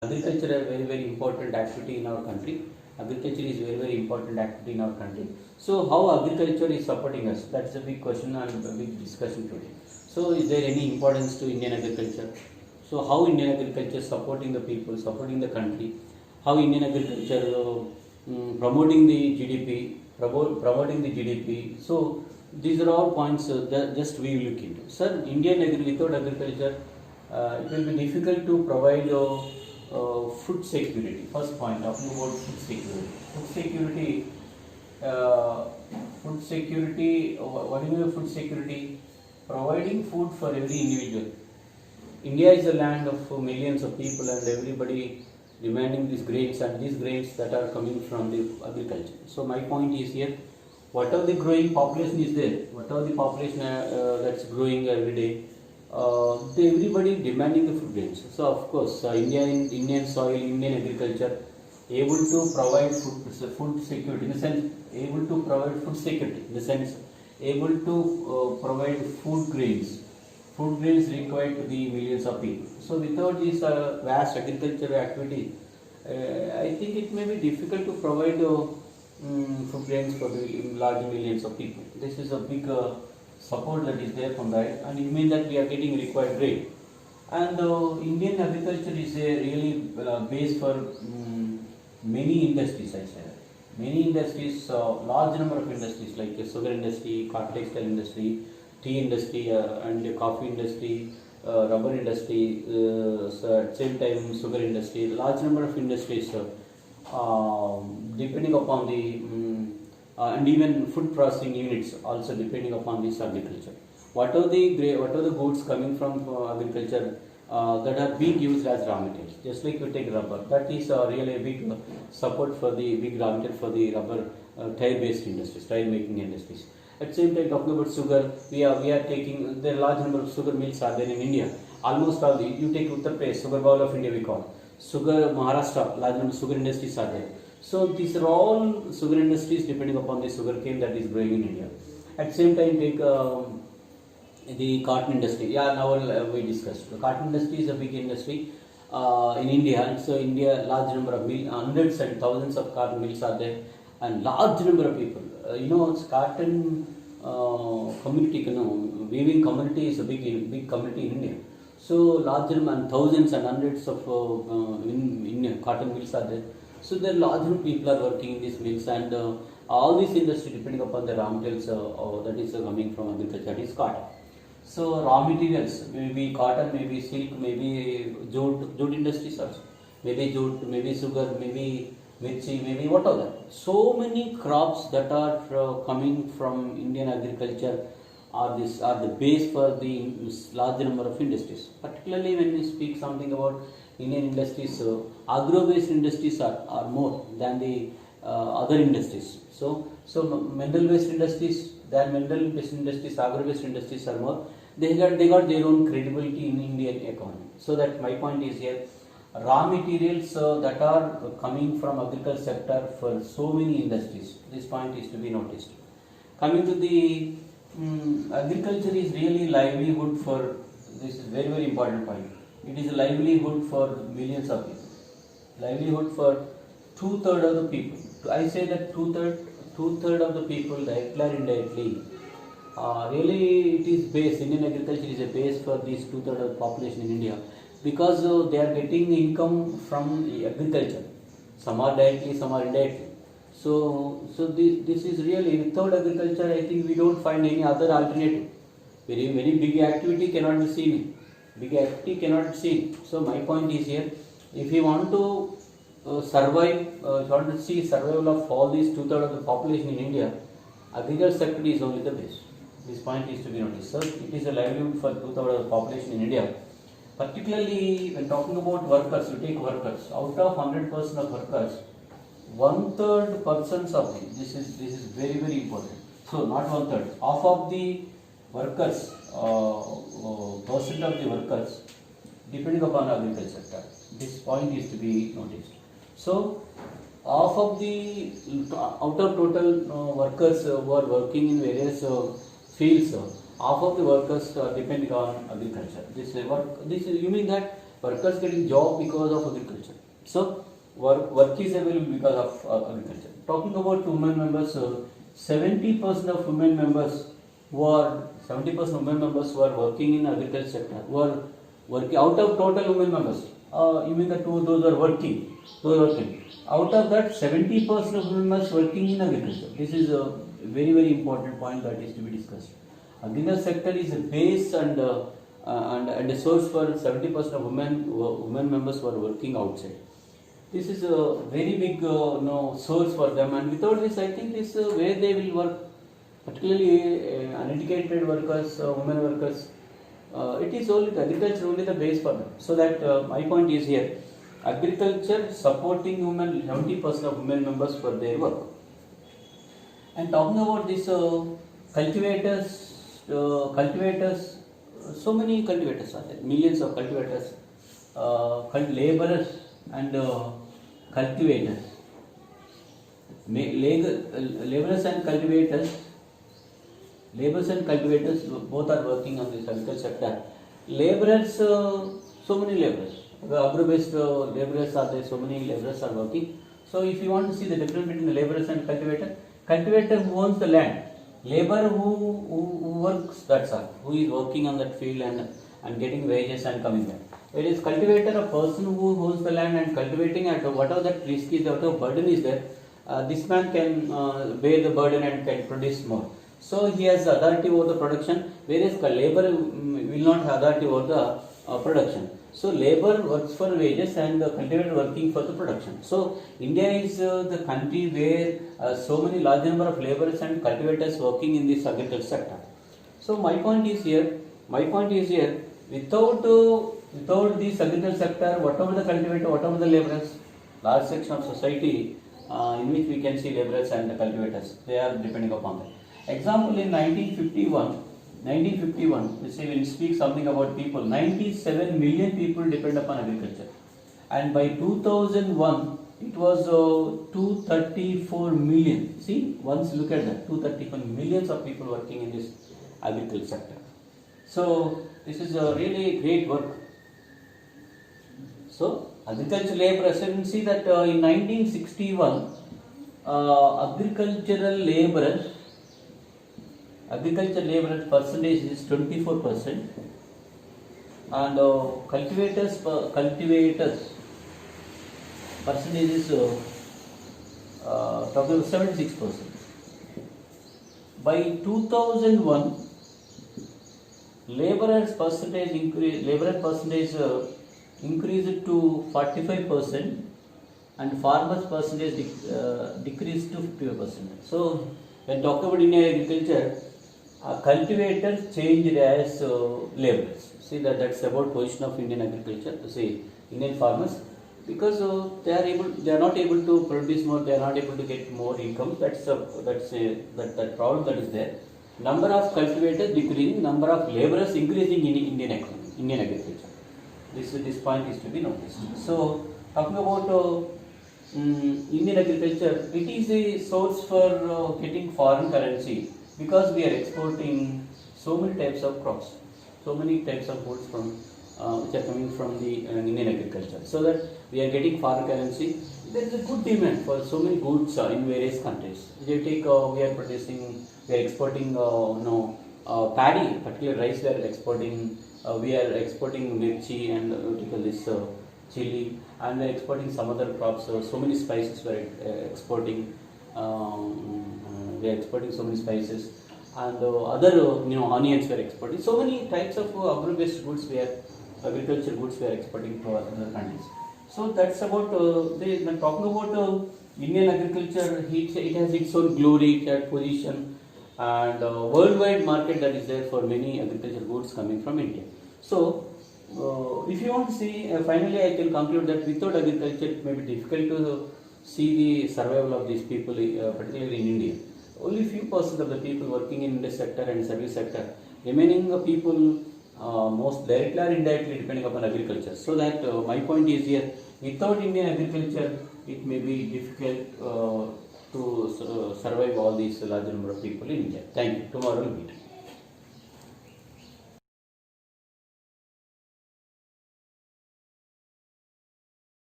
Agriculture is a very important activity in our country. Agriculture is very important activity in our country. So how agriculture is supporting us? That's a big question and a big discussion today. So is there any importance to Indian agriculture? So how Indian agriculture is supporting the people, supporting the country? How Indian agriculture promoting the GDP, promoting the GDP? So these are all points that just we will look into. Sir, without agriculture, it will be difficult to provide food security. First point, talking about food security. Food security. Food security. What do you mean food security? Providing food for every individual. India is a land of millions of people, and everybody demanding these grains, and these grains that are coming from the agriculture. So my point is here: whatever the growing population is there, whatever the population that's growing every day, everybody demanding the food grains. So of course, Indian soil, Indian agriculture, able to provide food security in the sense, able to provide food security in the sense, able to provide food grains required to the millions of people. So without this vast agricultural activity, I think it may be difficult to provide food grains for the large millions of people. This is a big support that is there from that, and it means that we are getting required grain. And Indian agriculture is a really base for many industries, I say. Many industries, large number of industries like sugar industry, cotton textile industry, tea industry, and coffee industry, rubber industry, so at same time sugar industry, large number of industries, depending upon the and even food processing units also depending upon this agriculture. What are the goods coming from agriculture that are being used as raw materials? Just like we take rubber, that is really a big support for the big raw material for the rubber tire-based industries, tire-making industries. At the same time, talking about sugar, we are taking, there are large number of sugar mills are there in India. Almost all you take Uttar Pradesh, sugar bowl of India we call. Sugar, Maharashtra, large number of sugar industries are there. So these are all sugar industries depending upon the sugar cane that is growing in India. At the same time, take the cotton industry. Yeah, now we discussed. The cotton industry is a big industry in India, and so India, large number of hundreds and thousands of cotton mills are there, and large number of people. Cotton community, weaving community is a big community in India. So large number and thousands and hundreds of in cotton mills are there. So there are large number of people are working in these mills, and all these industry depending upon the raw materials that is coming from agriculture, that is cotton. So raw materials, maybe cotton, maybe silk, maybe jute industries also, maybe jute, maybe sugar, maybe mirchi, maybe whatever. So many crops that are coming from Indian agriculture are the base for the large number of industries. Particularly when we speak something about Indian industries, agro-based industries are more than the other industries. So mineral-based industries, agro-based industries are more. They got their own credibility in Indian economy. So that my point is here, raw materials that are coming from agriculture sector for so many industries. This point is to be noticed. Coming to the agriculture is really livelihood for, this is very important point. It is a livelihood for millions of people. Livelihood for two-thirds of the people. I say that two-thirds of the people, directly or indirectly, really it is base, Indian agriculture is a base for these two-thirds of the population in India, because they are getting income from agriculture. Some are directly, some are indirectly. So this is really, without agriculture, I think we don't find any other alternative. Very big activity cannot be seen. Big activity cannot be seen. So my point is here, if you want to survive, if you want to see survival of all these two-thirds of the population in India, agriculture sector is only the base. This point is to be noticed. So it is a livelihood for two-thirds of the population in India. Particularly when talking about workers, you take workers. Out of 100% of workers, 1/3 persons of them. This is very important. So not 1/3. Half of the workers, percent of the workers, depending upon agriculture sector. This point is to be noticed. So half of the out of total workers who are working in various fields, half of the workers are depending on agriculture. You mean that workers getting job because of agriculture. So work is available because of agriculture. Talking about women members, 70% of women members who are 70% of women members who are working in agriculture sector, who are working out of total women members. You mean the two those are working, out of that 70% of women members working in agriculture. This is a very important point that is to be discussed. Agriculture sector is a base and a source for 70% of women members who are working outside. This is a very big source for them, and without this, I think this where they will work, particularly uneducated workers, women workers. It is only the agriculture only the base for them. So that my point is here, agriculture supporting women, 70% of women members for their work. And talking about this cultivators, so many cultivators are there, millions of cultivators, laborers and cultivators. Laborers and cultivators both are working on this agriculture sector. Laborers, so many laborers, agro-based laborers are there, so many laborers are working. So if you want to see the difference between the laborers and cultivator who owns the land, labor who works, that's all, who is working on that field and getting wages and coming back. It is cultivator, a person who owns the land and cultivating at whatever that risk is, whatever burden is there, this man can bear the burden and can produce more. So he has authority over the production, whereas labor will not have authority over the production. So labor works for wages and the cultivator working for the production. So India is the country where so many large number of laborers and cultivators working in this agriculture sector. So my point is here, without this agriculture sector, whatever the cultivator, whatever the laborers, large section of society in which we can see laborers and the cultivators, they are depending upon that. Example, in 1951, we speak something about people, 97 million people depend upon agriculture. And by 2001, it was 234 million. See, once look at that, 234 millions of people working in this agriculture sector. So, this is a really great work. So, agriculture labor, so you can see that in 1961, agriculture laborers percentage is 24%, and cultivators percentage is talking about 76%. By 2001, labor percentage increased to 45%, and farmers percentage decreased to 50%. So when talking about Indian agriculture, cultivators changed as laborers. See that's about position of Indian agriculture. See, Indian farmers, because they are not able to produce more, they are not able to get more income. That problem that is there. Number of cultivators decreasing, number of laborers increasing in Indian agriculture. This point is to be noticed. So talking about Indian agriculture, it is a source for getting foreign currency, because we are exporting so many types of crops, so many types of goods from which are coming from the Indian agriculture, so that we are getting foreign currency. There is a good demand for so many goods in various countries. We are exporting paddy, particularly rice. We are exporting mirchi and this chili, and we are exporting some other crops. So many spices we are exporting. We are exporting so many spices, and other onions we are exporting. So many types of agro-based goods agriculture goods we are exporting to other countries. So that's about talking about Indian agriculture. It has its own glory, it has position, and worldwide market that is there for many agriculture goods coming from India. So if you want to see, finally I can conclude that without agriculture it may be difficult to see the survival of these people, particularly in India. Only few percent of the people working in this sector and service sector, remaining people most directly or indirectly depending upon agriculture. So that my point is here, without Indian agriculture it may be difficult to survive all these large number of people in India. Thank you. Tomorrow we'll meet.